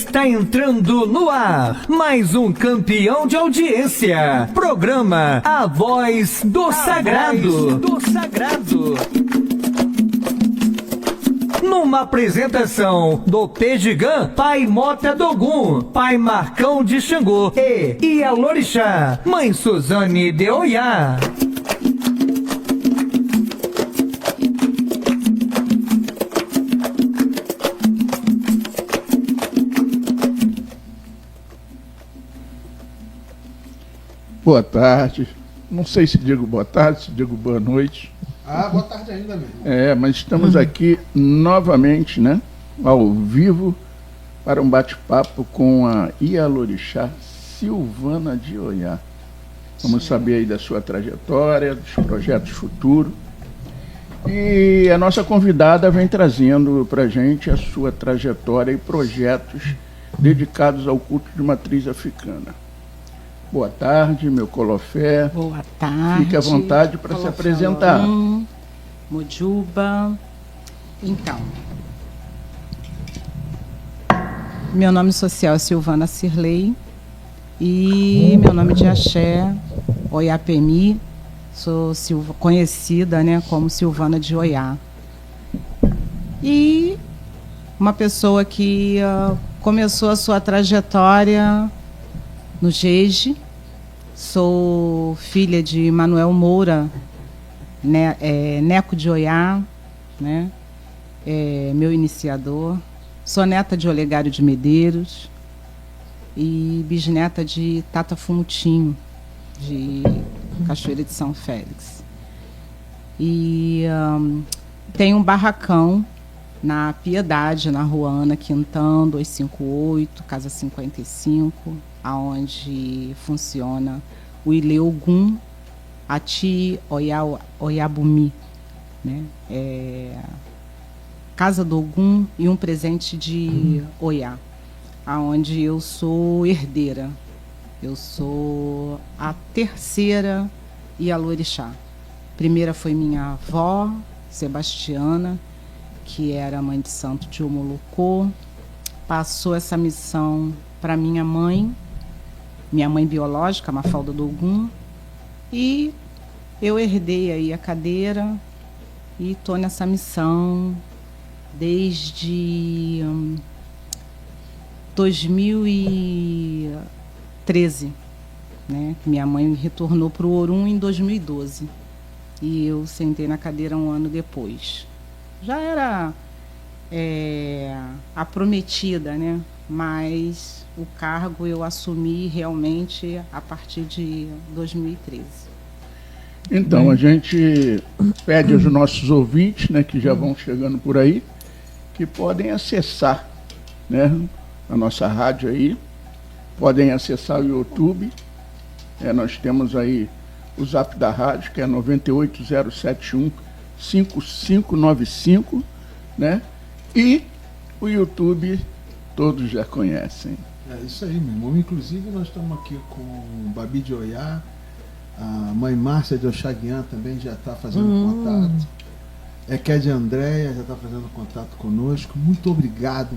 Está entrando no ar mais um campeão de audiência. Programa A Voz do Sagrado. Numa apresentação do Pejigã, Pai Mota Dogum, Pai Marcão de Xangô e Ialorixá, Mãe Suzane de Oiá. Boa tarde. Não sei se digo boa tarde, se digo boa noite. Boa tarde ainda mesmo. Mas estamos aqui novamente, né, ao vivo, para um bate-papo com a Ialorixá Silvana de Oiá. Vamos saber aí da sua trajetória, dos projetos futuros. E a nossa convidada vem trazendo para a gente a sua trajetória e projetos dedicados ao culto de matriz africana. Boa tarde, meu Colofé. Boa tarde. Fique à vontade para se apresentar. Mojuba. Então, meu nome social é Silvana Cirlei e meu nome de axé, Oiapemi. Sou conhecida, né, como Silvana de Oiá. E uma pessoa que começou a sua trajetória no Jeje. Sou filha de Manuel Moura, né, Neco de Oiá, né, meu iniciador. Sou neta de Olegário de Medeiros e bisneta de Tata Fumutinho, de Cachoeira de São Félix. E tem um barracão na Piedade, na Rua Ana Quintão, 258, Casa 55, aonde funciona o Ile Ogum Ati Oiabumi, né? Casa do Ogum e um presente de Oiá, aonde eu sou herdeira. Eu sou a terceira Ialorixá. Primeira foi minha avó, Sebastiana, que era mãe de santo de Omolocô. Passou essa missão para minha mãe biológica, Mafalda do Ogum, e eu herdei aí a cadeira e estou nessa missão desde 2013, né? Minha mãe retornou para o Orum em 2012 e eu sentei na cadeira um ano depois. Já era a prometida, né? Mas o cargo eu assumi realmente a partir de 2013. Então, a gente pede aos nossos ouvintes, né, que já vão chegando por aí, que podem acessar, né, a nossa rádio aí, podem acessar o YouTube. Nós temos aí o zap da rádio, que é 980715595, né? E o YouTube todos já conhecem. É isso aí, meu irmão. Inclusive, nós estamos aqui com Babi de Oiá, a mãe Márcia de Oxaguian também já está fazendo contato. Kédia Andréia já está fazendo contato conosco. Muito obrigado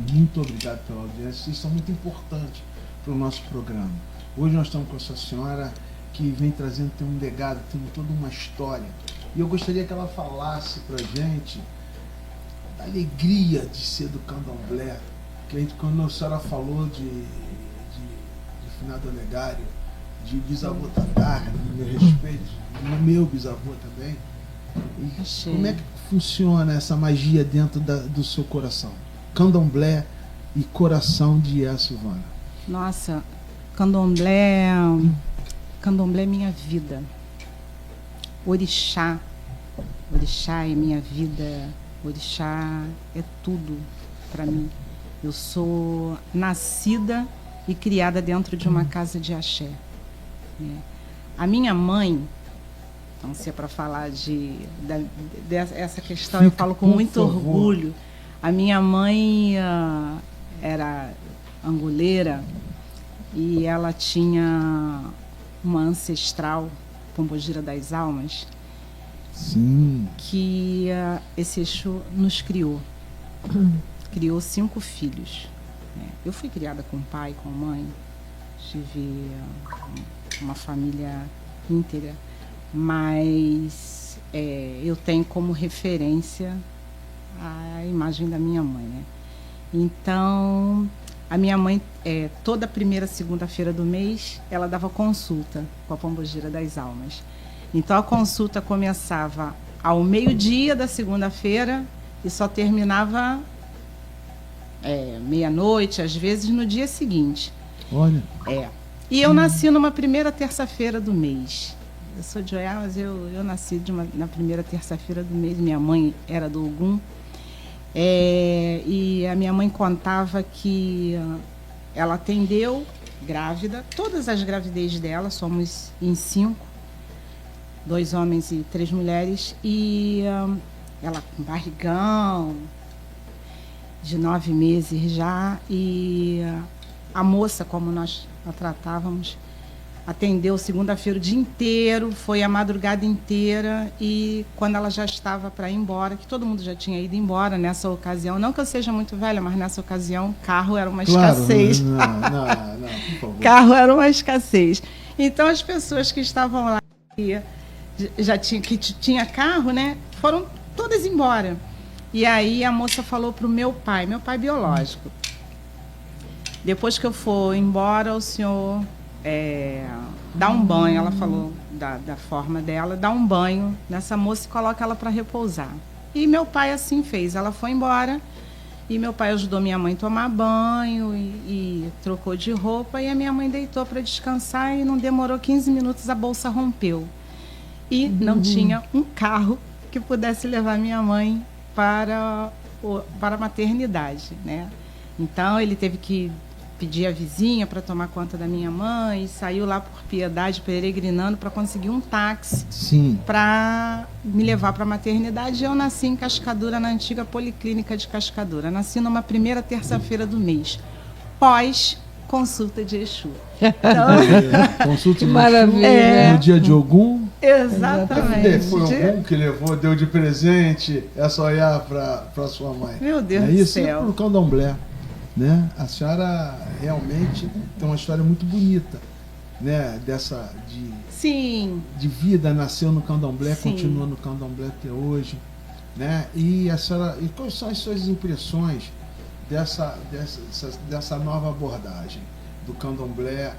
pela audiência. Vocês são muito importantes para o nosso programa. Hoje nós estamos com essa senhora que vem trazendo, tem um legado, tem toda uma história. E eu gostaria que ela falasse para a gente da alegria de ser do candomblé. Quando a senhora falou de finado Olegário, de bisavô Tatar, no meu respeito, no meu bisavô também. E como é que funciona essa magia dentro do seu coração? Candomblé e coração de Iá Silvana. Nossa, candomblé é minha vida. Orixá é minha vida. Orixá é tudo para mim. Eu sou nascida e criada dentro de uma casa de axé. A minha mãe, então, se é para falar dessa questão, eu falo com muito orgulho. A minha mãe era angoleira e ela tinha uma ancestral, Pombogira das Almas, sim, que esse Exu nos criou. Criou 5 filhos. né? Eu fui criada com pai, com mãe, tive uma família íntegra, mas eu tenho como referência a imagem da minha mãe, né? Então, a minha mãe, toda primeira segunda-feira do mês, ela dava consulta com a Pombogira das Almas. Então, a consulta começava ao meio-dia da segunda-feira e só terminava meia-noite, às vezes no dia seguinte. Olha. E eu nasci numa primeira terça-feira do mês. Eu sou de Oiá, mas eu nasci na primeira terça-feira do mês. Minha mãe era do Ogum. E a minha mãe contava que ela atendeu grávida, todas as gravidez dela, somos em 5, 2 homens e 3 mulheres, e ela com barrigão, de 9 meses já, e a moça, como nós a tratávamos, atendeu segunda-feira o dia inteiro, foi a madrugada inteira, e quando ela já estava para ir embora, que todo mundo já tinha ido embora nessa ocasião, não que eu seja muito velha, mas nessa ocasião carro era uma escassez. Não, por favor. Carro era uma escassez. Então as pessoas que estavam lá, que tinha carro, né, foram todas embora. E aí a moça falou para o meu pai biológico: depois que eu for embora, o senhor dá um banho. Ela falou da forma dela, dá um banho nessa moça e coloca ela para repousar. E meu pai assim fez. Ela foi embora e meu pai ajudou minha mãe a tomar banho e trocou de roupa, e a minha mãe deitou para descansar, e não demorou 15 minutos, a bolsa rompeu. E não tinha um carro que pudesse levar minha mãe para a maternidade, né? Então ele teve que pedir a vizinha para tomar conta da minha mãe, e saiu lá por Piedade, peregrinando, para conseguir um táxi para me levar para a maternidade. Eu nasci em Cascadura, na antiga Policlínica de Cascadura. Nasci numa primeira terça-feira do mês, pós consulta de Exu. Então, consulta que de maravilha, Exu, no dia de Ogum. Exatamente. Foi Ogum que levou, deu de presente essa Oiá para sua mãe. Meu Deus do isso céu. Isso pro Candomblé, né? A senhora realmente tem uma história muito bonita, né? Sim. De vida, nasceu no Candomblé, Sim. Continua no Candomblé até hoje, né? E quais são as suas impressões dessa nova abordagem do Candomblé,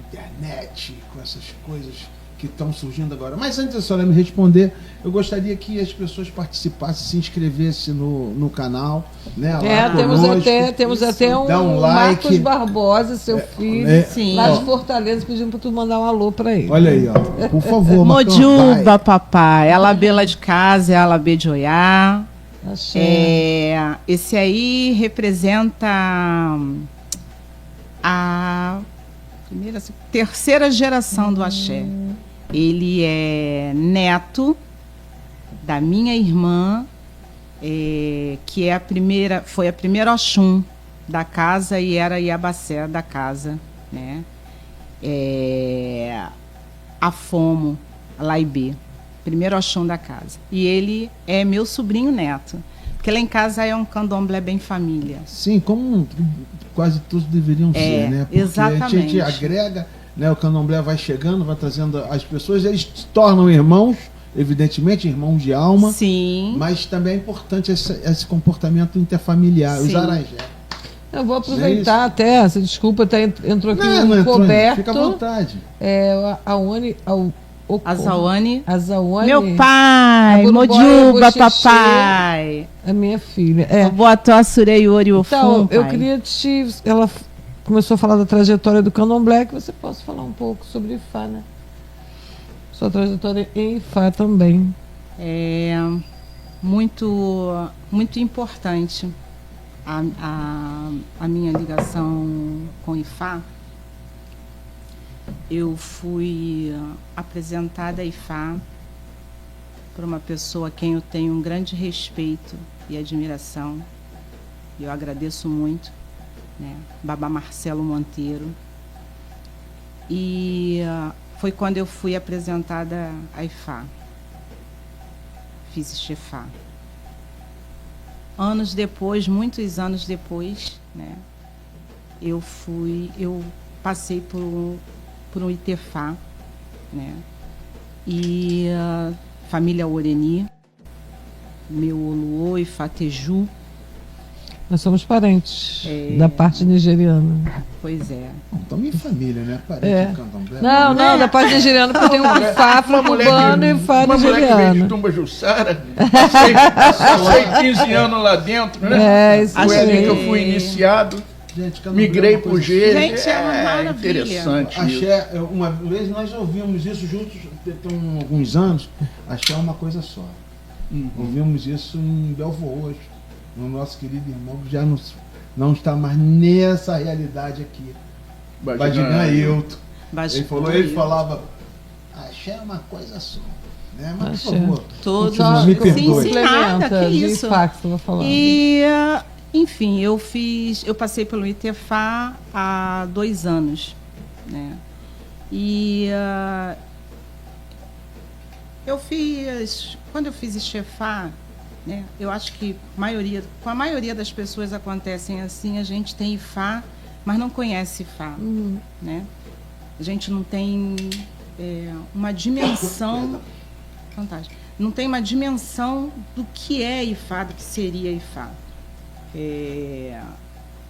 internet, com essas coisas que estão surgindo agora? Mas antes da senhora me responder, eu gostaria que as pessoas participassem, se inscrevessem no canal, né? Lá temos até um like. Marcos Barbosa, seu filho, lá de Fortaleza, pedindo para tu mandar um alô para ele. Olha aí, ó. Por favor, Mojuba, papai. Ela B lá de casa, ela B de Oiá. Esse aí representa a terceira geração do axé. Ele é neto da minha irmã, que foi a primeira Oxum da casa e era Iabacé da casa, né? A Fomo, a Laibê, primeiro Oxum da casa. E ele é meu sobrinho neto, porque lá em casa é um candomblé bem família. Sim, como quase todos deveriam ser, né? Porque exatamente. A gente agrega, né? O candomblé vai chegando, vai trazendo as pessoas, eles se tornam irmãos, evidentemente, irmãos de alma. Sim. Mas também é importante esse comportamento interfamiliar, os arajé. Eu vou aproveitar até, essa desculpa, entrou aqui não um Roberto. Fica à vontade. Azawane. Meu pai, Mojuba, papai. A minha filha. Boa Surei Ori Então, eu queria ela começou a falar da trajetória do Candomblé, que você possa falar um pouco sobre Ifá, né? Sua trajetória em Ifá também. É muito importante a minha ligação com Ifá. Eu fui apresentada a Ifá por uma pessoa a quem eu tenho um grande respeito e admiração. E eu agradeço muito, né? Babá Marcelo Monteiro. E foi quando eu fui apresentada a Ifá. Fiz Xefá. Anos depois, muitos anos depois, né? eu passei por um Itefá, né? E a família Oreni, meu Oluô e Fateju. Nós somos parentes da parte nigeriana. Pois é. Estamos em família, né? Parente É. de candomblé. Não, da parte nigeriana, porque tem um Ifá afro-cubano e Ifá Uma mulher que veio de nigeriano. Tumba Jussara, passei 15 anos lá dentro, né? Isso Foi ali aí. que eu fui iniciado, Gente, candomblé é migrei uma pro coisa- G. Gente, é uma maravilha. Interessante isso. Axé, uma vez nós ouvimos isso juntos, tem alguns anos. Axé é uma coisa só. Ouvimos isso em Belfort hoje. O nosso querido irmão já não está mais nessa realidade aqui. Badigan Ailton. Ele falava, axé é uma coisa só. Né? Mas, por Axé. favor, Todos continua, me perdoe. sim, nada, Complementa que de isso. Ifá que você estava falando. E, enfim, eu passei pelo Itefá há 2 anos, né? E quando eu fiz Istefá, né? Eu acho que com a maioria das pessoas acontecem assim, a gente tem Ifá, mas não conhece Ifá, né? A gente não tem uma dimensão fantástica. Não tem uma dimensão do que é Ifá, do que seria Ifá.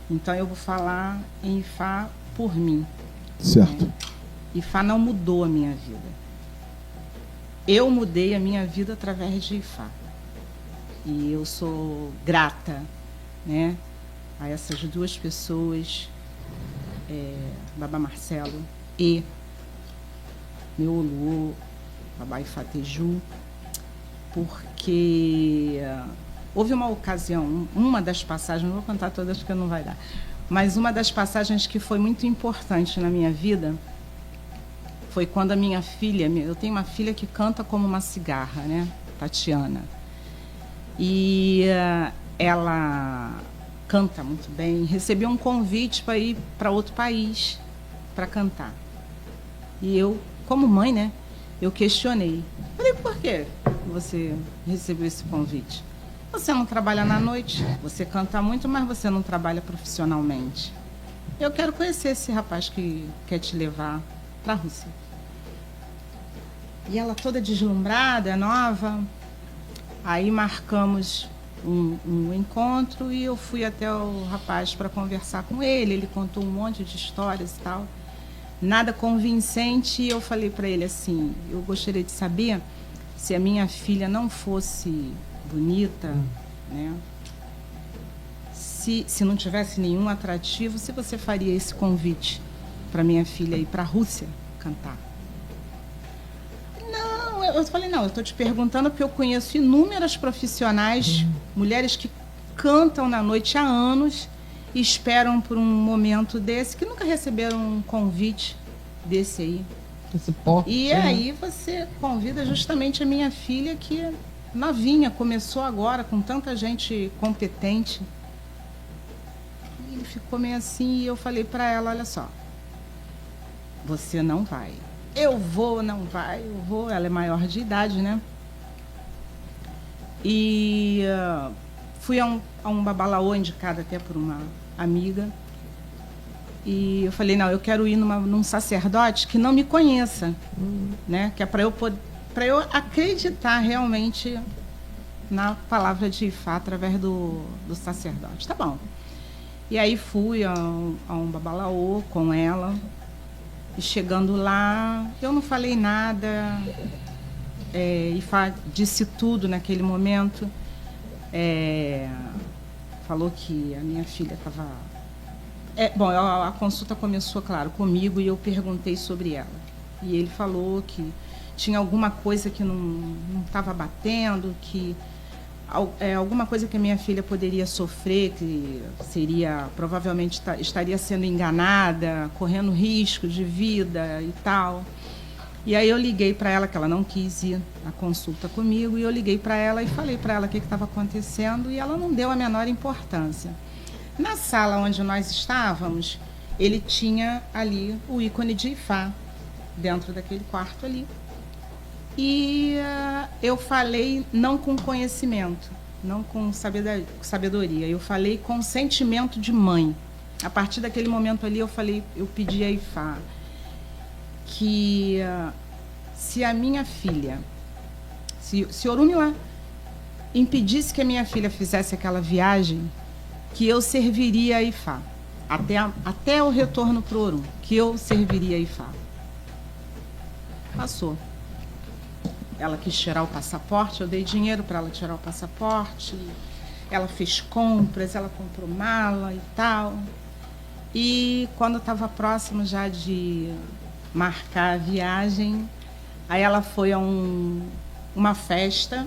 Então eu vou falar em Ifá por mim. Certo. Ifá não mudou a minha vida. Eu mudei a minha vida através de Ifá. E eu sou grata, né, a essas 2 pessoas, Babá Marcelo e meu Oluô, Babá Ifateju, porque houve uma ocasião, uma das passagens, não vou contar todas porque não vai dar, mas uma das passagens que foi muito importante na minha vida foi quando a minha filha, eu tenho uma filha que canta como uma cigarra, né, Tatiana. E ela canta muito bem, recebeu um convite para ir para outro país para cantar. E eu, como mãe, né, eu questionei. Falei, por que você recebeu esse convite? Você não trabalha na noite, você canta muito, mas você não trabalha profissionalmente. Eu quero conhecer esse rapaz que quer te levar para a Rússia. E ela toda deslumbrada, nova. Aí marcamos um encontro e eu fui até o rapaz para conversar com ele. Ele contou um monte de histórias e tal. Nada convincente. E eu falei para ele assim, eu gostaria de saber se a minha filha não fosse bonita, né? Se não tivesse nenhum atrativo, se você faria esse convite para minha filha ir para a Rússia cantar. Eu falei, não, eu estou te perguntando porque eu conheço inúmeras profissionais, mulheres que cantam na noite há anos e esperam por um momento desse, que nunca receberam um convite desse aí. Esse porte, E aí você convida justamente a minha filha, que novinha, começou agora, com tanta gente competente. E ele ficou meio assim, e eu falei para ela, olha só, você não vai. Eu vou, não vai, eu vou. Ela é maior de idade, né? E fui a um babalaô indicado até por uma amiga. E eu falei, não, eu quero ir num sacerdote que não me conheça, né? Que é para eu acreditar realmente na palavra de Ifá através do sacerdote. Tá bom. E aí fui a um babalaô com ela. E chegando lá, eu não falei nada, Ifá disse tudo naquele momento. Falou que a minha filha estava... bom, a consulta começou, claro, comigo, e eu perguntei sobre ela. E ele falou que tinha alguma coisa que não estava batendo, que alguma coisa que a minha filha poderia sofrer, que provavelmente estaria sendo enganada, correndo risco de vida e tal. E aí eu liguei para ela, que ela não quis ir à consulta comigo, e eu liguei para ela e falei para ela o que estava acontecendo, e ela não deu a menor importância. Na sala onde nós estávamos, ele tinha ali o ícone de Ifá, dentro daquele quarto ali. E eu falei não com conhecimento, não com sabedoria, eu falei com sentimento de mãe. A partir daquele momento ali, eu pedi a Ifá que se a minha filha, se Orunmila impedisse que a minha filha fizesse aquela viagem, que eu serviria a Ifá. Até o retorno para o Orum, que eu serviria a Ifá. Passou. Ela quis tirar o passaporte, eu dei dinheiro para ela tirar o passaporte. Ela fez compras, ela comprou mala e tal. E quando estava próximo já de marcar a viagem, aí ela foi a uma festa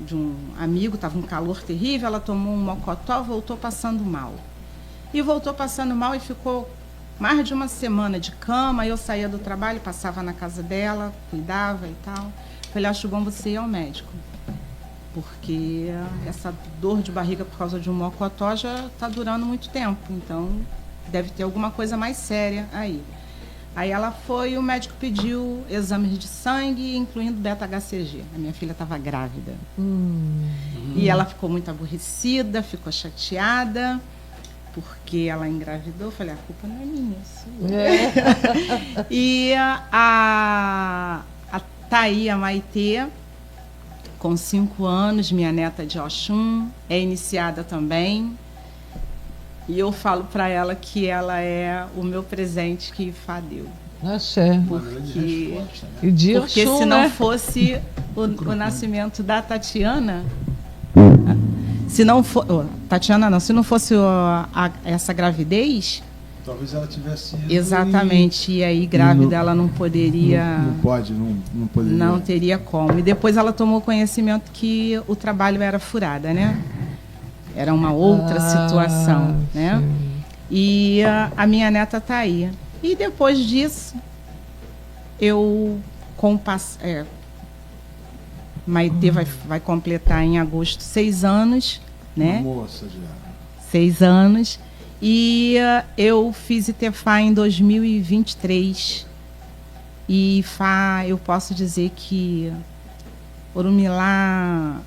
de um amigo, estava um calor terrível, ela tomou um mocotó, voltou passando mal. E voltou passando mal e ficou mais de uma semana de cama. Eu saía do trabalho, passava na casa dela, cuidava e tal. Falei, acho bom você ir ao médico, porque essa dor de barriga por causa de um mocotó já está durando muito tempo, então deve ter alguma coisa mais séria aí. Aí ela foi e o médico pediu exames de sangue, incluindo beta-HCG. A minha filha estava grávida. E ela ficou muito aborrecida, ficou chateada, porque ela engravidou. Eu falei, a culpa não é minha. E a Thaí, a Maitê, com 5 anos, minha neta de Oxum, é iniciada também. E eu falo para ela que ela é o meu presente que Ifá deu. Axé. Porque E de se Oxum, não né? fosse o nascimento da Tatiana, se não for, Tatiana não, se não fosse essa gravidez, Talvez ela tivesse ido exatamente, e aí grávida ela não poderia, Não poderia. não teria como. E depois ela tomou conhecimento que o trabalho era furada, né? Era uma outra situação, né? Sim. E a minha neta está aí. E depois disso, eu Maitê vai completar em agosto 6 anos, né? Uma moça já. 6 anos. E eu fiz Itefá em 2023. E Ifá, eu posso dizer que Orunmila,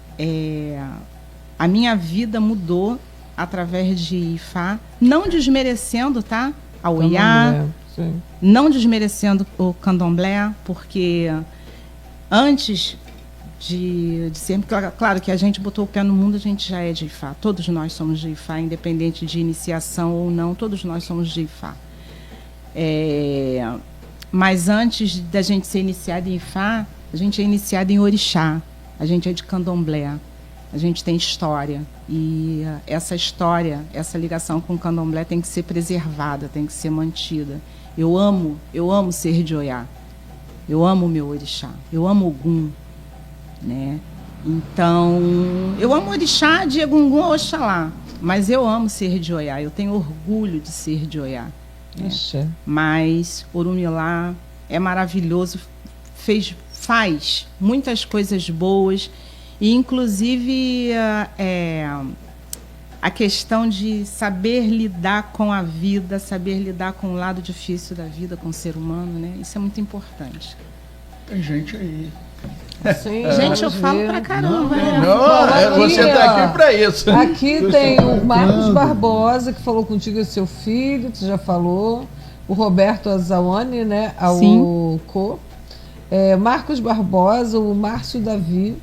a minha vida mudou através de Ifá, não desmerecendo, tá? A Oiá, Candomblé, sim. não desmerecendo o Candomblé, porque antes de ser, claro que a gente botou o pé no mundo, a gente já é de Ifá, todos nós somos de Ifá, independente de iniciação ou não, todos nós somos de Ifá. Mas antes da gente ser iniciado em Ifá, a gente é iniciado em Orixá, a gente é de Candomblé, a gente tem história, e essa história, essa ligação com o Candomblé tem que ser preservada, tem que ser mantida. Eu amo ser de Oiá, eu amo o meu Orixá, eu amo Ogum, né? Então, eu amo Orixá de Egungun ou Oxalá, mas eu amo ser de Oiá, eu tenho orgulho de ser de Oiá. Axé. Mas Orunmila é maravilhoso, faz muitas coisas boas, e inclusive a questão de saber lidar com a vida, saber lidar com o lado difícil da vida, com o ser humano, né? Isso é muito importante. Tem gente aí. Sim, Gente, eu vamos falo ver. pra caramba, né? Não, você está aqui para isso. Aqui tem o Marcos Barbosa, que falou contigo, é seu filho, tu já falou. O Roberto Azaone, né? Sim. Marcos Barbosa, o Márcio Davi.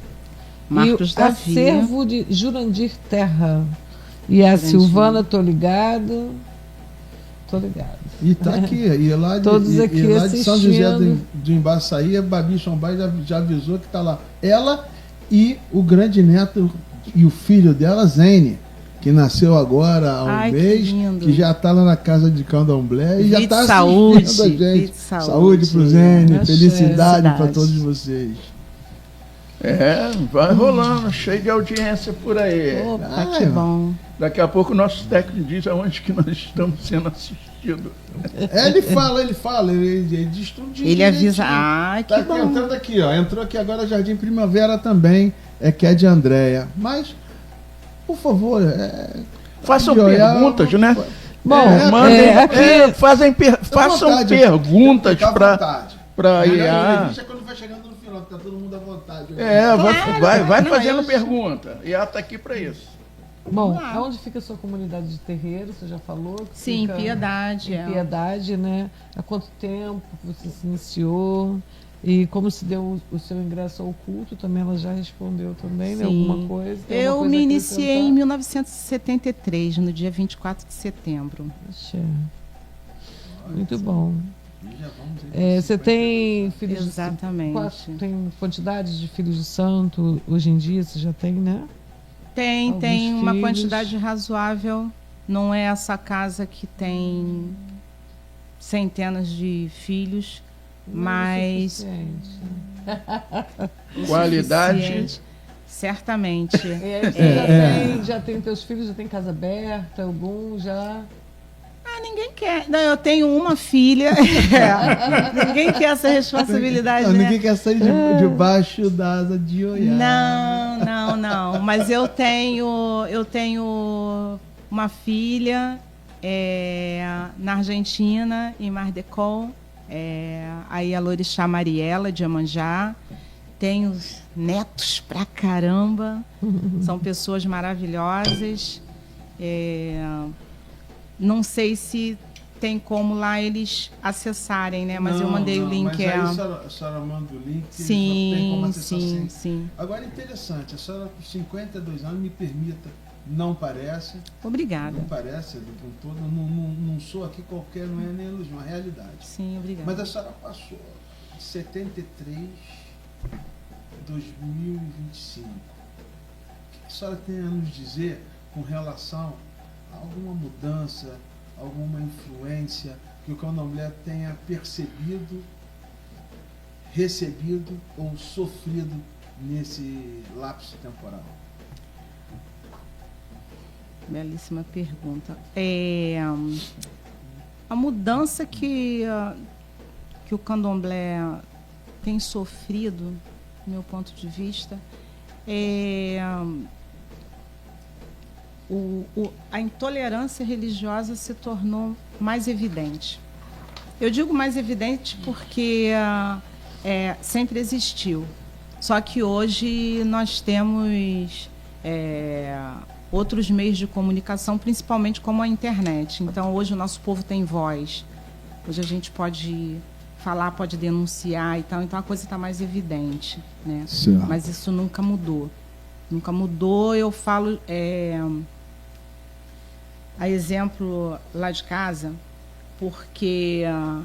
Marcos e o Davi. Acervo de Jurandir Terra. E a Silvana, tô ligado. Tô ligado. E tá aqui, e lá de, Todos aqui e lá de São José assistindo. do Embaçaí, a Babi Chombai já avisou que tá lá. Ela e o grande neto e o filho dela, Zene, que nasceu agora há um Ai, que mês, lindo. que já está lá na casa de Candomblé e já Vida está saúde, assistindo a gente. vida saúde. Saúde pro Zene, Axé. felicidade para Felicidade. todos vocês. Vai rolando, cheio de audiência por aí. Opa, que bom. Daqui a pouco o nosso técnico diz aonde que nós estamos sendo assistidos. Ele diz tudo direitinho. Ele avisa. Ai, que Tá bom. entrando aqui, ó. Entrou aqui agora Jardim Primavera também, que é de Andréia. Mas, por favor, Façam de olhar- perguntas, né? Bom, mandem, aqui- façam vontade, perguntas fica à para vontade. para Melhor IA. entrevista é quando vai chegando no final, que tá todo mundo à vontade. Vai Claro, vai não, fazendo eu- pergunta. IA está aqui para isso. Bom, lá. aonde fica a sua comunidade de terreiro? Você já falou? Que Sim, fica Piedade. em Piedade, né? Há quanto tempo você se iniciou? E como se deu o seu ingresso ao culto? Também ela já respondeu também, né? Sim. Alguma coisa? Tem Eu alguma coisa me a iniciei em acrescentar? 1973, no dia 24 de setembro. Ixi, muito bom. E já vamos em Você 52 tem anos. filhos Exatamente. tem quantidade de filhos de santo hoje em dia? Você já tem, né? Tem Alguns uma filhos. quantidade razoável. Não é essa casa que tem centenas de filhos, Não é mas suficiente. o Qualidade. suficiente. Certamente. Você já tem teus filhos, já tem casa aberta, algum já? Ninguém quer. Não, eu tenho uma filha. É. Ninguém quer essa responsabilidade, Não, né? ninguém quer sair debaixo da asa de Oiá. Não. Mas eu tenho uma filha na Argentina, em Mar del Plata, aí a Lorixá Mariela, de Iemanjá. Tenho netos pra caramba. São pessoas maravilhosas. Não sei se tem como lá eles acessarem, né? Mas eu mandei o link. Mas aí a senhora manda o link, eles não tem como acessar Sim. Agora, interessante, a senhora com 52 anos, me permita, não parece, Obrigada. não parece, do todo, não sou aqui qualquer, não é nem ilusão, é uma realidade. Sim, obrigada. Mas a senhora passou de 73 2025. O que a senhora tem a nos dizer com relação a alguma mudança, alguma influência que o candomblé tenha percebido, recebido ou sofrido nesse lapso temporal? Belíssima pergunta. A mudança que o candomblé tem sofrido, do meu ponto de vista, a intolerância religiosa se tornou mais evidente. Eu digo mais evidente porque sempre existiu. Só que hoje nós temos outros meios de comunicação, principalmente como a internet. Então, hoje o nosso povo tem voz. Hoje a gente pode falar, pode denunciar e tal. Então, a coisa está mais evidente, né? Certo. Mas isso nunca mudou. Nunca mudou. Eu falo a exemplo lá de casa, porque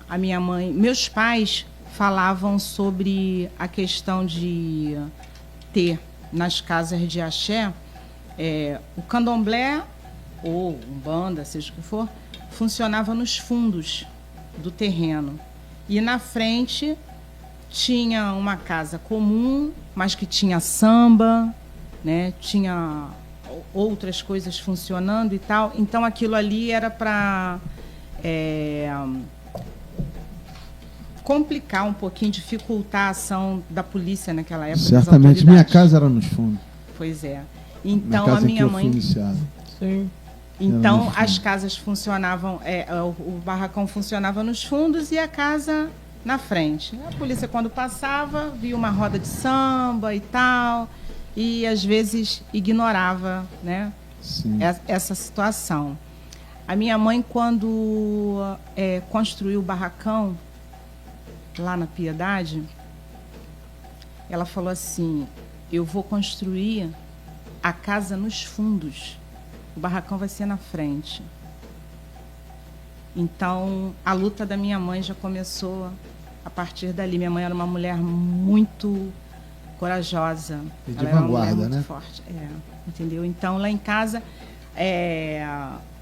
a minha mãe, meus pais falavam sobre a questão de ter nas casas de axé o candomblé ou umbanda, seja o que for, funcionava nos fundos do terreno. E na frente tinha uma casa comum, mas que tinha samba, né? Tinha outras coisas funcionando e tal. Então aquilo ali era para complicar um pouquinho, dificultar a ação da polícia naquela época. das Certamente, minha autoridades. casa era nos fundos. Pois é. Na Então casa a minha que eu mãe. fui iniciado. Sim. Então nos as fundos. casas funcionavam, o barracão funcionava nos fundos e a casa na frente. A polícia, quando passava, via uma roda de samba e tal, e às vezes ignorava, né, Sim. essa situação. A minha mãe, quando construiu o barracão lá na Piedade, ela falou assim: eu vou construir a casa nos fundos, o barracão vai ser na frente. Então, a luta da minha mãe já começou a partir dali. Minha mãe era uma mulher muito corajosa. E de ela era uma vanguarda, mulher muito né? forte. Entendeu? Então, lá em casa,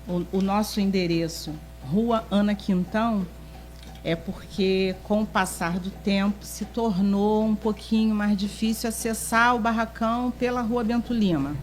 o nosso endereço, Rua Ana Quintão, é porque, com o passar do tempo, se tornou um pouquinho mais difícil acessar o barracão pela Rua Bento Lima.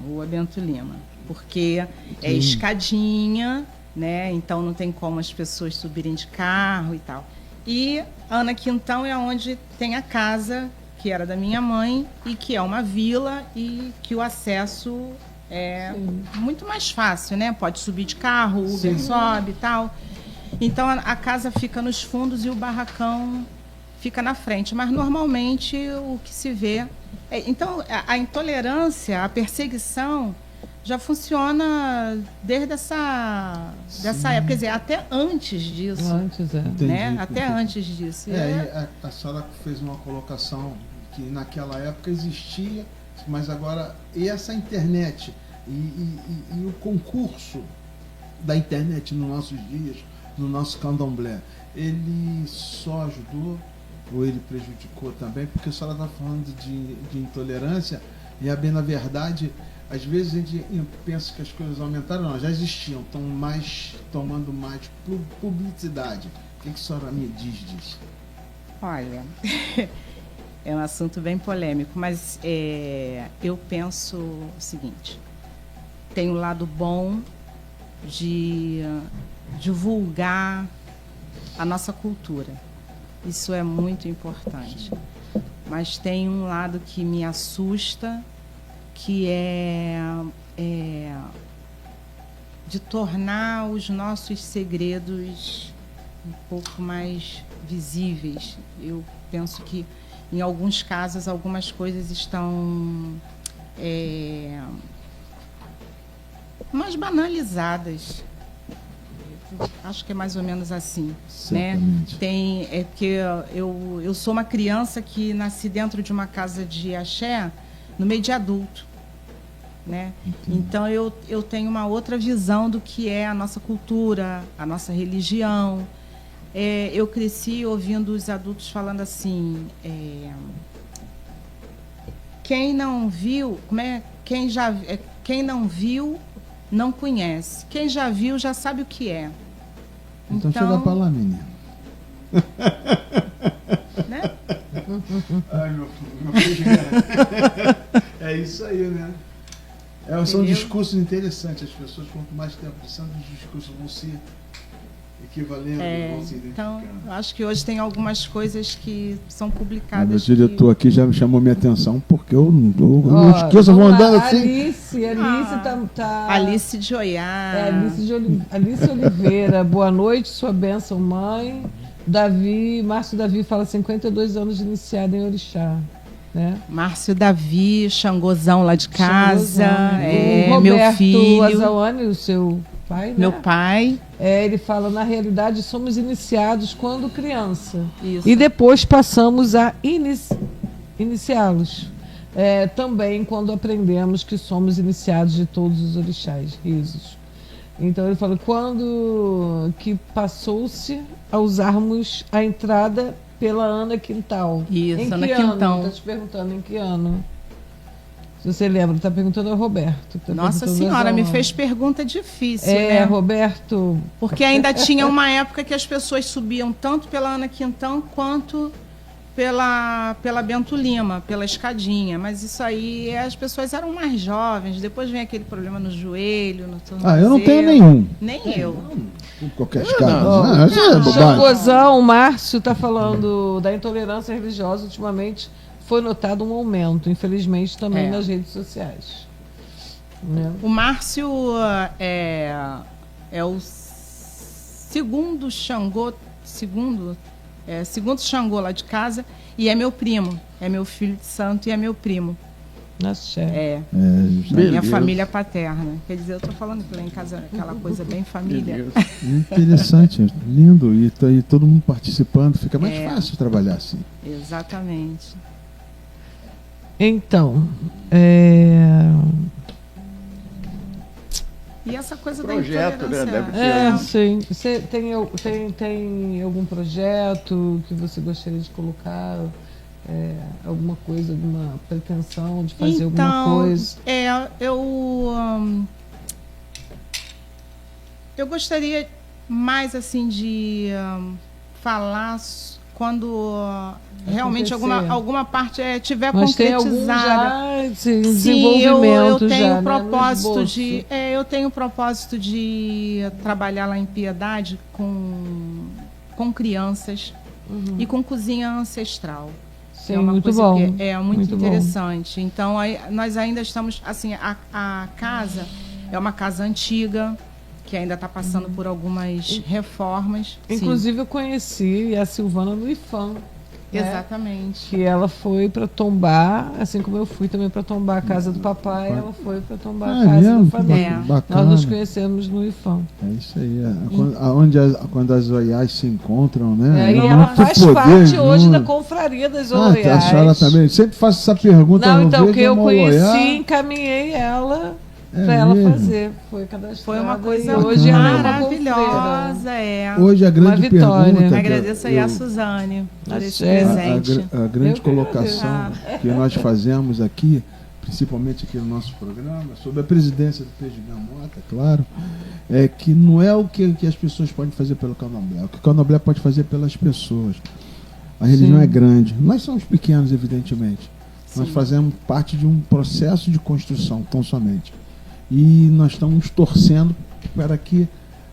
Rua Bento Lima. Porque é escadinha, né? Então não tem como as pessoas subirem de carro e tal. E Ana Quintão é onde tem a casa que era da minha mãe e que é uma vila e que o acesso é muito mais fácil, né? Pode subir de carro, o Uber sobe e tal. Então a casa fica nos fundos e o barracão fica na frente. Mas normalmente o que se vê Então, a intolerância, a perseguição já funciona desde essa época, quer dizer, até antes disso. Antes, é. Entendi, Né? Até entendi. antes disso. E a senhora fez uma colocação que naquela época existia, mas agora, e essa internet e o concurso da internet nos nossos dias, no nosso candomblé, ele só ajudou ou ele prejudicou também? Porque a senhora está falando de intolerância e, na verdade, às vezes a gente pensa que as coisas aumentaram, não, já existiam, estão tomando mais publicidade. O que a senhora me diz disso? Olha, é um assunto bem polêmico, mas eu penso o seguinte: tem o lado bom de divulgar a nossa cultura. Isso é muito importante. Mas tem um lado que me assusta, que é de tornar os nossos segredos um pouco mais visíveis. Eu penso que, em alguns casos, algumas coisas estão mais banalizadas. Acho que é mais ou menos assim, né? Porque eu sou uma criança que nasci dentro de uma casa de axé, no meio de adulto, né? Então eu tenho uma outra visão do que é a nossa cultura, a nossa religião. Eu cresci ouvindo os adultos falando assim: quem não viu, quem não viu não conhece, quem já viu já sabe o que é. Então chega para lá, menina. Né? Ai, meu filho. É isso aí, né? São discursos interessantes. As pessoas, quanto mais tempo pensando, os discursos vão se equivalendo, vão se identificando. Então, eu acho que hoje tem algumas coisas que são Meu publicadas. diretor aqui já me chamou minha atenção, porque eu não esqueço, eu vou andando assim. Alice tá... Alice de Oiá. Alice Oliveira, boa noite, sua bênção, mãe. Márcio Davi fala 52 anos de iniciado em Orixá. Né? Márcio Davi, Xangozão lá de casa, o meu Roberto filho. Azauane, o seu pai, né? Meu pai. Ele fala, na realidade, somos iniciados quando criança. Isso. E depois passamos a iniciá-los. Também quando aprendemos que somos iniciados de todos os orixás, risos. Então ele fala, quando que passou-se a usarmos a entrada pela Ana Quintal. Isso, Ana Quintal. Está te perguntando em que ano. Se você lembra, está perguntando ao Roberto. Nossa Senhora, me fez pergunta difícil, né? Roberto. Porque ainda tinha uma época que as pessoas subiam tanto pela Ana Quintão quanto pela Bento Lima, pela escadinha. Mas isso aí, as pessoas eram mais jovens. Depois vem aquele problema no joelho, no tornozelo. Eu não tenho nenhum. Nem eu. Em qualquer escala. Xangozão, o Márcio está falando da intolerância religiosa. Ultimamente foi notado um aumento, infelizmente, também nas redes sociais. Né? O Márcio é o segundo Xangô, segundo Xangô lá de casa, e é meu primo. É meu filho de santo e é meu primo. Minha família paterna. Quer dizer, eu estou falando que lá em casa aquela coisa bem família. Interessante, lindo. E todo mundo participando, fica mais fácil trabalhar assim. Exatamente. Então, e essa coisa projeto, da intolerância, né? Deve ter. sim. Você tem algum projeto que você gostaria de colocar? Alguma coisa, alguma pretensão de fazer alguma coisa? Eu gostaria mais assim de falar quando realmente alguma parte tiver Mas concretizada. Tem Sim, eu tenho já, propósito né, eu tenho propósito de trabalhar lá em Piedade com crianças e com cozinha ancestral. Sim, é uma muito coisa bom. que é muito interessante. Bom. Então, nós ainda estamos... Assim, a casa é uma casa antiga, que ainda está passando por algumas reformas. Inclusive, eu conheci a Silvana no IFAM. Exatamente. Que ela foi para tombar, assim como eu fui também para tombar a casa do papai, ela foi para tombar a casa mesmo? da família. É. Bacana. Nós nos conhecemos no IFAM. É isso aí. Quando as Oiás se encontram, né? E É ela muito faz poder parte hoje junto. da confraria das A Oiás. senhora também. Sempre faço essa pergunta. Não, então, vejo que eu uma conheci, Oiá. encaminhei ela É para ela mesmo? fazer. Foi cadastrada. Foi uma coisa e hoje ela é uma maravilhosa, Hoje a grande Uma vitória. pergunta. Agradeço aí eu- a Suzane por esse É. presente. A grande Eu que agradeço. colocação que nós fazemos aqui, principalmente aqui no nosso programa, sobre a presidência do Pejigã Mota, claro, é que não é o que as pessoas podem fazer pelo Candomblé, é o que o Candomblé pode fazer pelas pessoas. A religião Sim. é grande. Nós somos pequenos, evidentemente. Nós Sim. fazemos parte de um processo de construção, tão somente. E nós estamos torcendo para que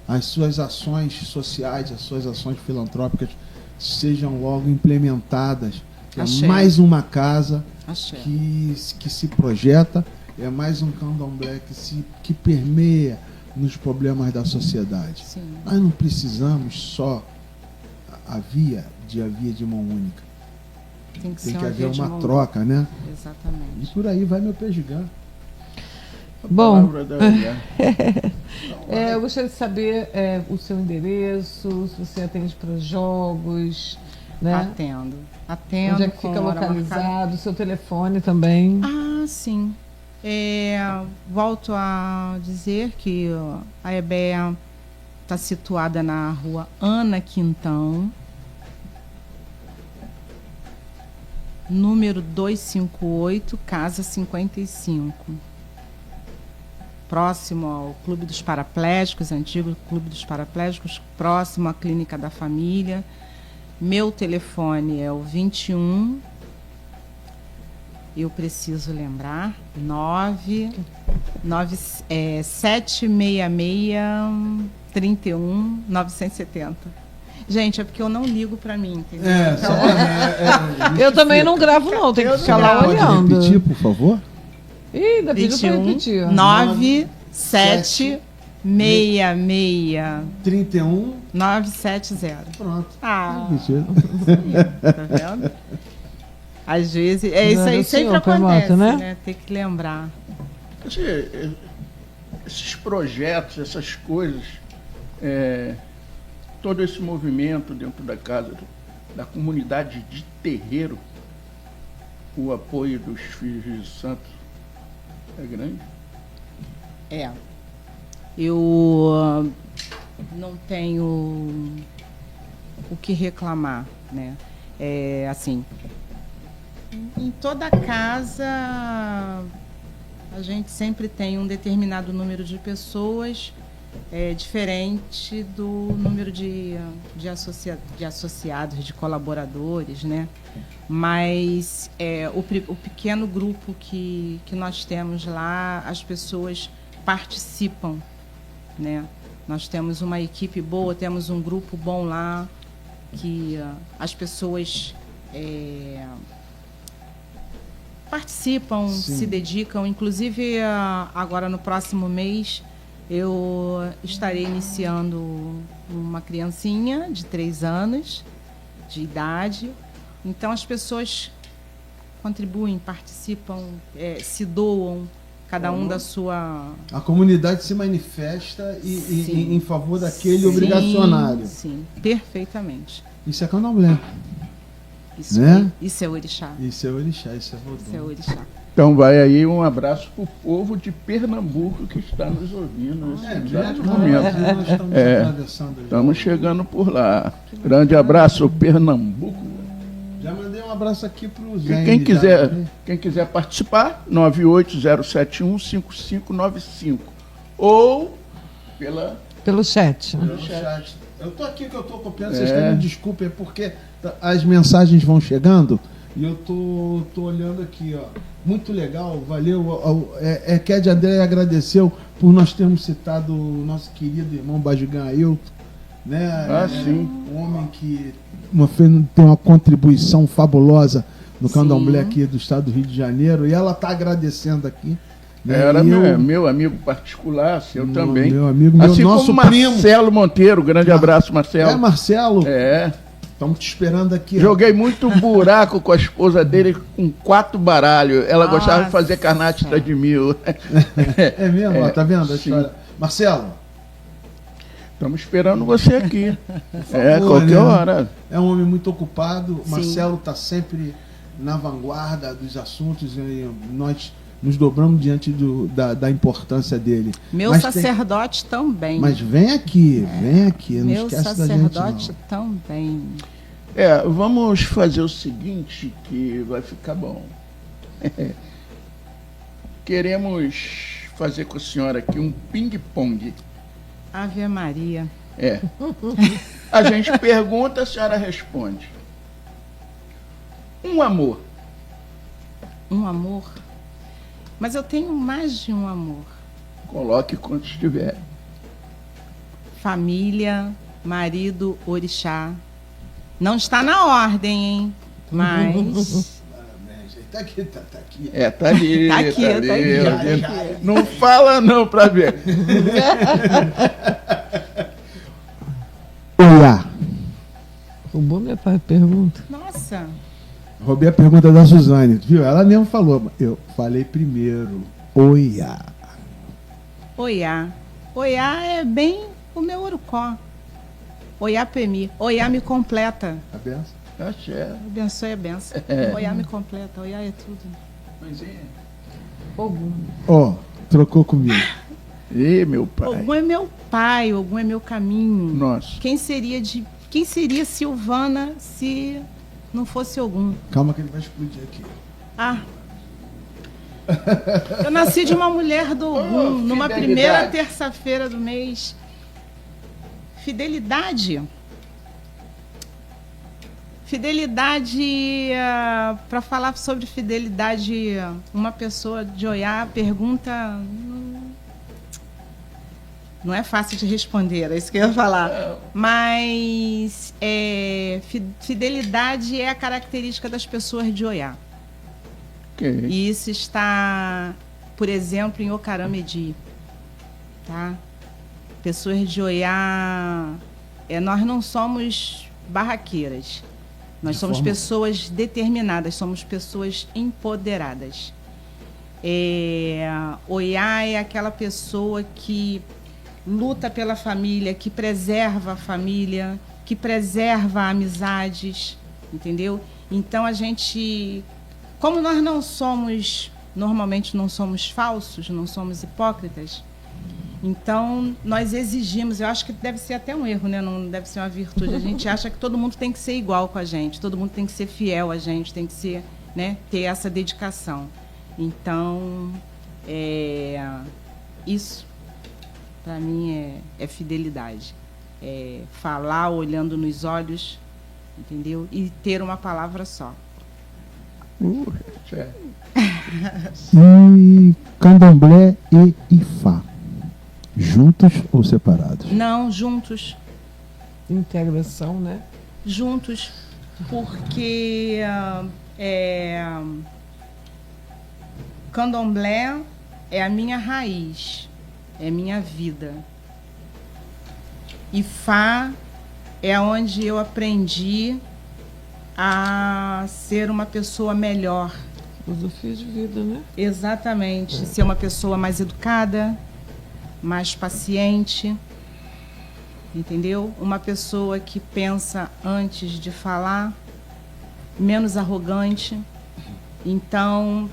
as suas ações sociais, as suas ações filantrópicas sejam logo implementadas. É Axé. mais uma casa Axé. que se projeta, é mais um candomblé que permeia nos problemas da sociedade. Sim. Nós não precisamos só a via de mão única. Tem que Tem ser que haver via de uma mão troca, né? dupla. Exatamente. E por aí vai meu Pejigã. Bom, Palavra da Oiá. eu gostaria de saber o seu endereço, se você atende para jogos, né? Atendo. Atendo. Onde é que com fica hora marcada. localizado, o seu telefone também. Ah, sim. Volto a dizer que a EBEA está situada na rua Ana Quintão, número 258, casa 55. Próximo ao Clube dos Paraplégicos, antigo Clube dos Paraplégicos, próximo à Clínica da Família. Meu telefone é o 21, eu preciso lembrar, 766-31-970. Gente, é porque eu não ligo para mim, entendeu? Então, Eu também não gravo, não, tem que ficar lá Pode olhando. repetir, por favor? Ih, ainda pediu pra 21 repetir. 9766 31. 970. Pronto. Ah, Repetido. tá vendo? Às vezes, é isso Não, aí, o sempre senhor, acontece, Pemota, né? né? Tem que lembrar. Esses projetos, essas coisas, todo esse movimento dentro da casa, da comunidade de terreiro, o apoio dos filhos de santo é grande? Eu não tenho o que reclamar, né? Assim, em toda casa a gente sempre tem um determinado número de pessoas diferente do número de associados, de colaboradores, né? Mas o pequeno grupo que nós temos lá, as pessoas participam, né? Nós temos uma equipe boa, temos um grupo bom lá, que as pessoas participam, Sim. se dedicam. Inclusive, agora no próximo mês, eu estarei iniciando uma criancinha de 3 anos de idade. Então, as pessoas contribuem, participam, se doam, cada um da sua... A comunidade se manifesta Sim. em favor daquele Sim, obrigacionário. Sim, perfeitamente. Isso é candomblé. Isso, Né? isso é orixá. Isso é orixá, isso é Isso é vodum. orixá. Então vai aí um abraço para o povo de Pernambuco que está nos ouvindo nesse exato momento. Nós estamos atravessando. Estamos chegando por lá. Grande abraço, Pernambuco. Já mandei um abraço aqui para o Zé. E quem quiser participar, 980715595 ou Pelo chat. no chat. Eu tô aqui que eu tô copiando, vocês também desculpem, é porque as mensagens vão chegando e eu tô olhando aqui, ó. Muito legal, valeu. Ked André agradeceu por nós termos citado o nosso querido irmão Bajigã Ailton, né? sim. Um homem que tem uma contribuição fabulosa no candomblé aqui do estado do Rio de Janeiro, e ela tá agradecendo aqui. Né? Era E eu- meu amigo particular, seu também. Meu amigo, meu assim nosso como primo. Marcelo Monteiro, grande abraço, Marcelo. Marcelo? Estamos te esperando aqui. Joguei muito buraco com a esposa dele com 4 baralhos. Ela gostava de fazer canastra de 1000. É mesmo? Ó, tá vendo a sim. história? Marcelo, Estamos esperando você aqui. favor, Qualquer né? hora. é um homem muito ocupado. Sim. Marcelo está sempre na vanguarda dos assuntos e nós nos dobramos diante da importância dele. Meu Mas sacerdote também. Mas vem aqui, não Meu esquece da gente sacerdote não. também. Vamos fazer o seguinte, que vai ficar bom. Queremos fazer com a senhora aqui um ping-pong. Ave Maria. A gente pergunta, a senhora responde. Um amor. Um amor. Mas eu tenho mais de um amor. Coloque quanto estiver. Família, marido, orixá. Não está na ordem, hein? Mas Parabéns. Tá aqui, tá aqui. Tá ali. Tá aqui, tá aqui, ó, tá gente. aqui. Não fala não pra ver. Olá. Roubou minha pergunta. nossa, Roubei a pergunta da Suzane, viu? Ela mesmo falou. Eu falei primeiro. Oiá. Oiá. Oiá é bem o meu orucó. Oiá Pemi. Oiá me completa. A benção? Axé. Abençoe a benção. Oiá me completa. Oiá é tudo. Mas Ogum. Ó, trocou comigo. meu pai. Ogum é meu pai. Ogum é meu caminho. Nossa. Quem seria Silvana se não fosse Ogum? Calma que ele vai explodir aqui. Ah. Eu nasci de uma mulher do Ogum, numa fidelidade. primeira terça-feira do mês. Fidelidade. Fidelidade, para falar sobre fidelidade, uma pessoa de Oiá pergunta. Não é fácil de responder, é isso que eu ia falar. Mas fidelidade é a característica das pessoas de Oiá. Ok. E isso está, por exemplo, em Ocaramedi. Tá? Pessoas de Oiá, nós não somos barraqueiras. Nós somos pessoas determinadas, somos pessoas empoderadas. Oiá é aquela pessoa que luta pela família, que preserva a família, que preserva amizades, entendeu? Então a gente, como nós não somos, normalmente não somos falsos, não somos hipócritas, então nós exigimos, eu acho que deve ser até um erro, né? Não deve ser uma virtude, a gente acha que todo mundo tem que ser igual com a gente, todo mundo tem que ser fiel a gente, tem que ser, né, ter essa dedicação. Então, isso para mim é fidelidade. É falar olhando nos olhos, entendeu? E ter uma palavra só. Axé. E candomblé e Ifá. Juntos ou separados? Não, juntos. Integração, né? Juntos, porque candomblé é a minha raiz, é minha vida. Ifá é onde eu aprendi a ser uma pessoa melhor. Filosofia de vida, né? Exatamente. Ser uma pessoa mais educada, mais paciente, entendeu? Uma pessoa que pensa antes de falar, menos arrogante. Então,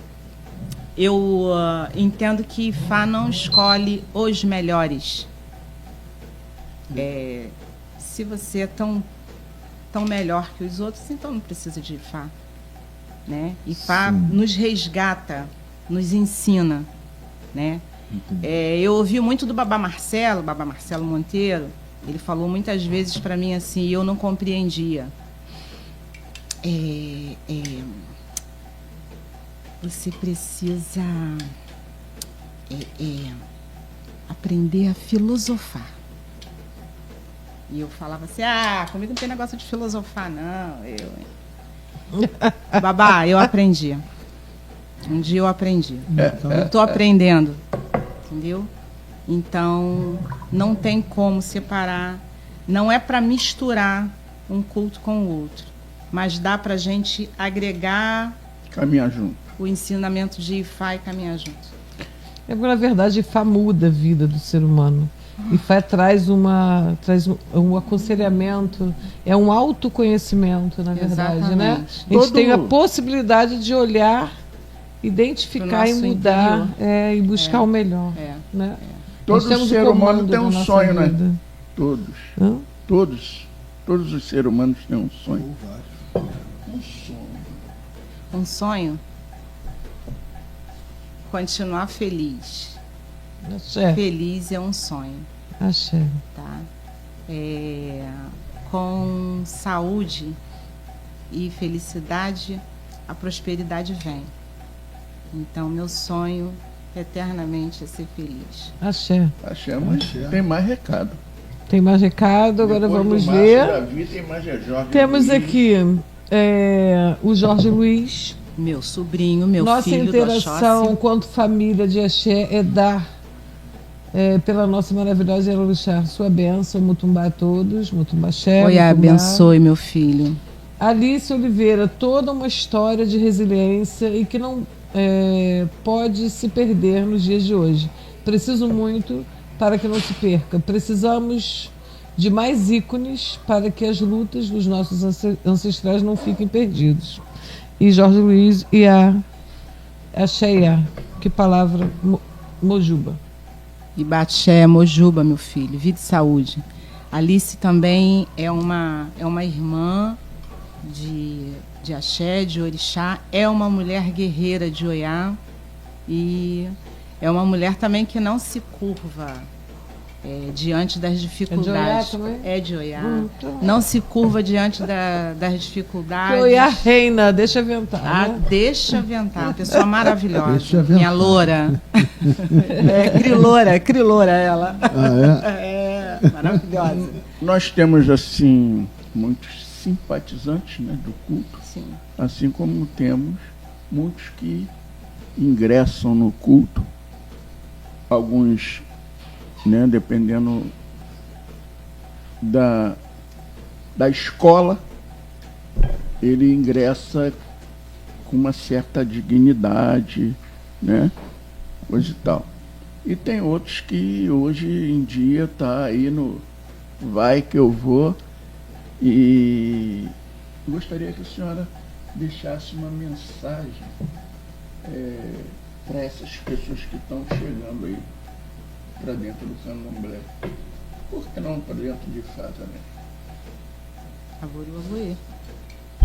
eu entendo que Ifá não escolhe os melhores. Se você é tão melhor que os outros, então não precisa de Ifá, né? Ifá nos resgata, nos ensina, né? Eu ouvi muito do Babá Marcelo Monteiro. Ele falou muitas vezes para mim assim, e eu não compreendia. Você precisa aprender a filosofar. E eu falava assim, comigo não tem negócio de filosofar, não. Babá, eu aprendi. Um dia eu aprendi. Eu estou aprendendo. Entendeu? Então, não tem como separar. Não é para misturar um culto com o outro, mas dá para a gente agregar Caminhar junto. o ensinamento de Ifá e caminhar junto. É porque, na verdade, Ifá muda a vida do ser humano. Ifá traz um aconselhamento, é um autoconhecimento, na verdade, né? Exatamente. A gente tem a possibilidade de olhar, identificar e nosso mudar, e buscar o melhor. É. Né? Todo Nós temos o ser humano comando tem da um nossa sonho, né? vida. Todos. Hã? Todos os seres humanos têm um sonho. Ou vários. Um sonho. Um sonho? Continuar feliz. Axé, Feliz é um sonho, axé. tá? Com saúde e felicidade, a prosperidade vem. Então, meu sonho eternamente é ser feliz. Axé. Axé, mas Axé. tem mais recado. Tem mais recado, agora Depois vamos do Márcio ver. Davi, tem mais Jorge Temos Luiz. aqui o Jorge Luiz. Meu sobrinho, meu Nossa filho do interação Oxóssi. enquanto família de Axé é dar pela nossa maravilhosa Elorixá sua bênção, Mutumbá a todos, Mutumbá Axé, Oi, Mutumbá. abençoe, meu filho. Alice Oliveira, toda uma história de resiliência e que não pode se perder nos dias de hoje. Preciso muito para que não se perca. Precisamos de mais ícones para que as lutas dos nossos ancestrais não fiquem perdidos. E Jorge Luiz e a Sheia, que palavra, Mojuba. Ibaxé, Mojuba, meu filho, vida e saúde. Alice também é uma irmã de Axé, de Orixá, é uma mulher guerreira de Oiá e é uma mulher também que não se curva diante das dificuldades. É de Oiá. Então. Não se curva diante das dificuldades. Que Oiá reina, deixa aventar. Né? Deixa aventar, pessoa maravilhosa. Deixa aventar. Minha loura. Criloura ela. É, maravilhosa. Nós temos, assim, muitos simpatizantes, né, do culto, Sim. assim como temos muitos que ingressam no culto, alguns, né, dependendo da escola, ele ingressa com uma certa dignidade, né, coisa e tal. E tem outros que hoje em dia está aí no vai que eu vou. E gostaria que a senhora deixasse uma mensagem para essas pessoas que estão chegando aí para dentro do candomblé. Por que não para dentro de Ifá também? Avoê.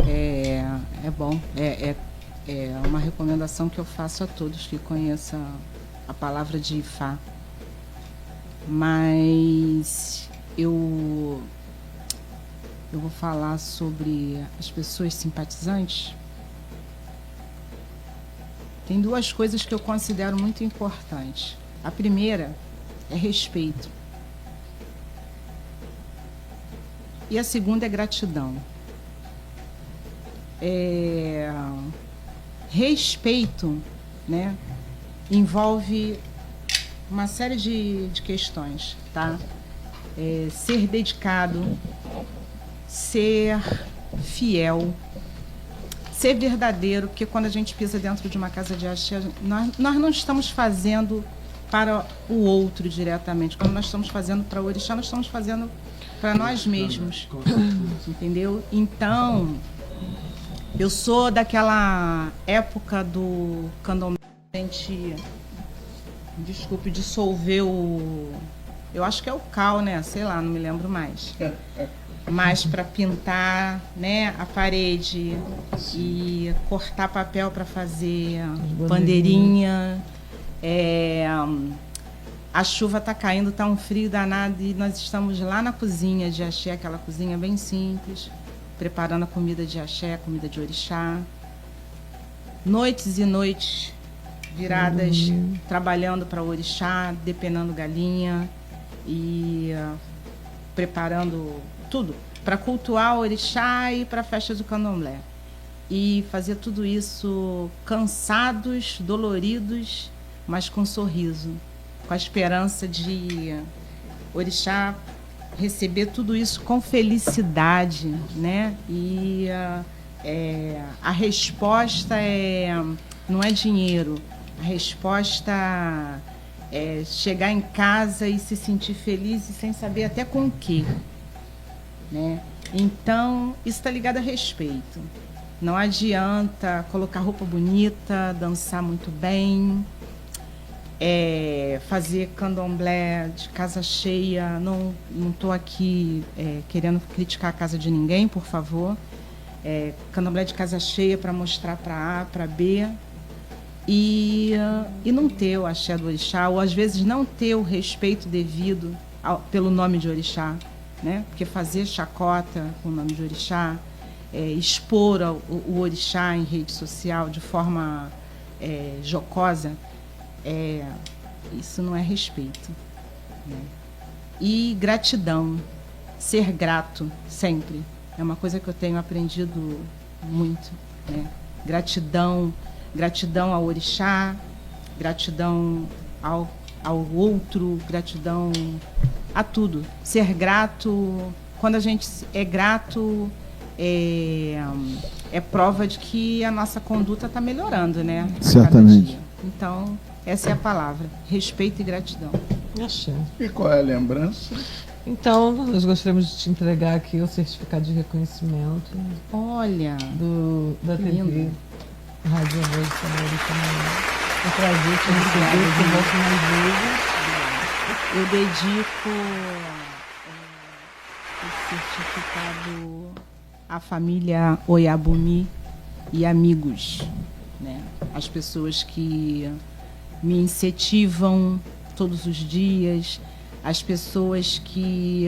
É bom. É uma recomendação que eu faço a todos que conheçam a palavra de Ifá. Mas eu vou falar sobre as pessoas simpatizantes. Tem duas coisas que eu considero muito importantes. A primeira é respeito. E a segunda é gratidão. Respeito, né, envolve uma série de questões, tá? Ser dedicado, ser fiel, ser verdadeiro, porque quando a gente pisa dentro de uma casa de axé, nós não estamos fazendo para o outro diretamente. Quando nós estamos fazendo para o orixá, nós estamos fazendo para nós mesmos, entendeu? Então, eu sou daquela época do candomblé, a gente, desculpe, dissolveu eu acho que é o cal, né? Sei lá, não me lembro mais. Mas para pintar, né, a parede e cortar papel para fazer bandeirinha. A chuva está caindo, está um frio danado e nós estamos lá na cozinha de axé, aquela cozinha bem simples, preparando a comida de axé, comida de orixá. Noites e noites viradas, trabalhando para o orixá, depenando galinha e preparando tudo para cultuar o orixá e para a festa do candomblé. E fazer tudo isso cansados, doloridos, mas com sorriso, com a esperança de orixá receber tudo isso com felicidade, né? E a resposta não é dinheiro. A resposta é chegar em casa e se sentir feliz e sem saber até com o quê, né? Então, isso está ligado a respeito. Não adianta colocar roupa bonita, dançar muito bem, fazer candomblé de casa cheia. Não estou aqui querendo criticar a casa de ninguém, por favor. Candomblé de casa cheia para mostrar para A, para B. E não ter o axé do orixá, ou às vezes não ter o respeito devido pelo nome de orixá, né? Porque fazer chacota com o nome de orixá, expor o orixá em rede social de forma jocosa, isso não é respeito, né? E gratidão, ser grato sempre, é uma coisa que eu tenho aprendido muito, né? Gratidão ao orixá, gratidão ao outro, gratidão a tudo. Ser grato, quando a gente é grato, é prova de que a nossa conduta está melhorando, né? Certamente. Então, essa é a palavra, respeito e gratidão. Achei. E qual é a lembrança? Então, nós gostaríamos de te entregar aqui o certificado de reconhecimento Olha, da que TV. lindo. Rádio Voz de América. Um prazer te receber, que volte mais vezes. Eu dedico esse certificado à família Oyabumi e amigos, né? As pessoas que me incentivam todos os dias, as pessoas que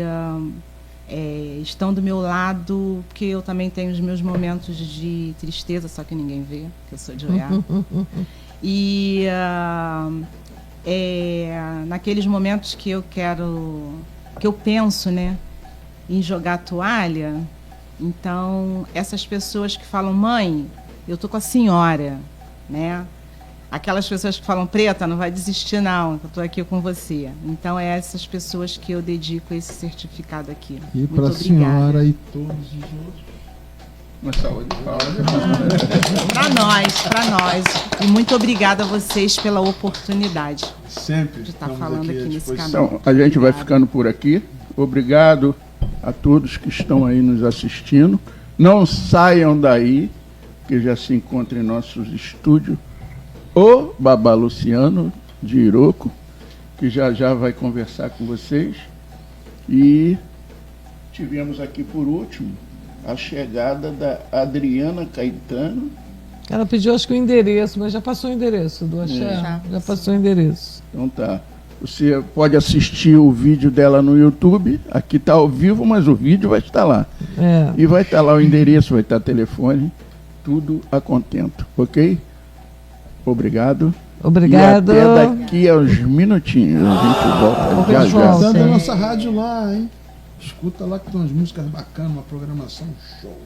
estão do meu lado, porque eu também tenho os meus momentos de tristeza, só que ninguém vê, que eu sou de Oiá. E naqueles momentos que eu penso, né, em jogar a toalha, então essas pessoas que falam, mãe, eu tô com a senhora, né? Aquelas pessoas que falam, Preta, não vai desistir não, eu estou aqui com você. Então, é essas pessoas que eu dedico esse certificado aqui. E para a senhora e todos os outros. Uma saúde e paz. Para nós. E muito obrigada a vocês pela oportunidade Sempre de estar estamos falando aqui nesse disposição. canal. Então, a gente vai ficando por aqui. Obrigado a todos que estão aí nos assistindo. Não saiam daí, que já se encontra em nossos estúdios o Babá Luciano, de Iroco, que já vai conversar com vocês. E tivemos aqui, por último, a chegada da Adriana Caetano. Ela pediu, acho que o endereço, mas já passou o endereço do Axé. Já passou o endereço. Então tá. Você pode assistir o vídeo dela no YouTube. Aqui está ao vivo, mas o vídeo vai estar lá. E vai estar lá o endereço, vai estar o telefone, tudo a contento, ok? Obrigado. Obrigado. E até daqui a uns minutinhos. A gente volta já já. Tá da nossa rádio lá, hein? Escuta lá que tem umas músicas bacanas, uma programação show.